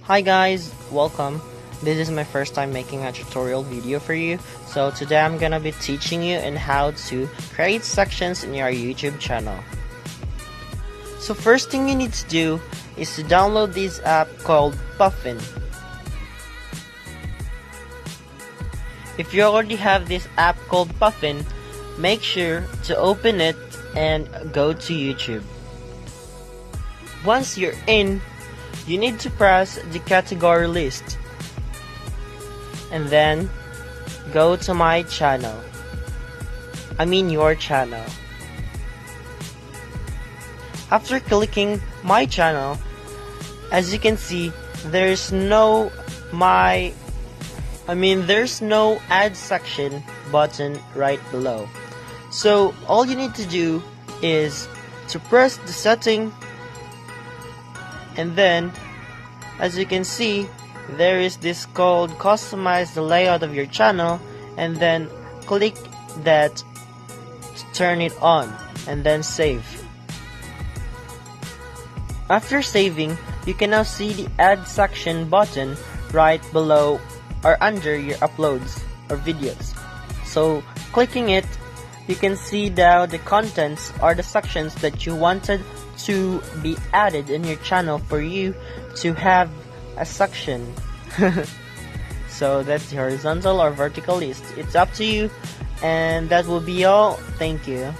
Hi guys, welcome. This is my first time making a tutorial video for you. So today I'm gonna be teaching you on how to create sections in your YouTube channel. So first thing you need to do is to download this app called Puffin. If you already have this app called Puffin, make sure to open it and go to YouTube. Once you're in, you need to press the category list and then go to my channel. Your channel. After clicking my channel, as you can see, there's no add section button right below. So all you need to do is to press the setting, and then as you can see, there is this called customize the layout of your channel, and then click that to turn it on and then save. After saving, you can now see the add section button right below or under your uploads or videos. So clicking it, you can see now the contents or the sections that you wanted to be added in your channel for you to have a section. So that's the horizontal or vertical list. It's up to you, and that will be all. Thank you.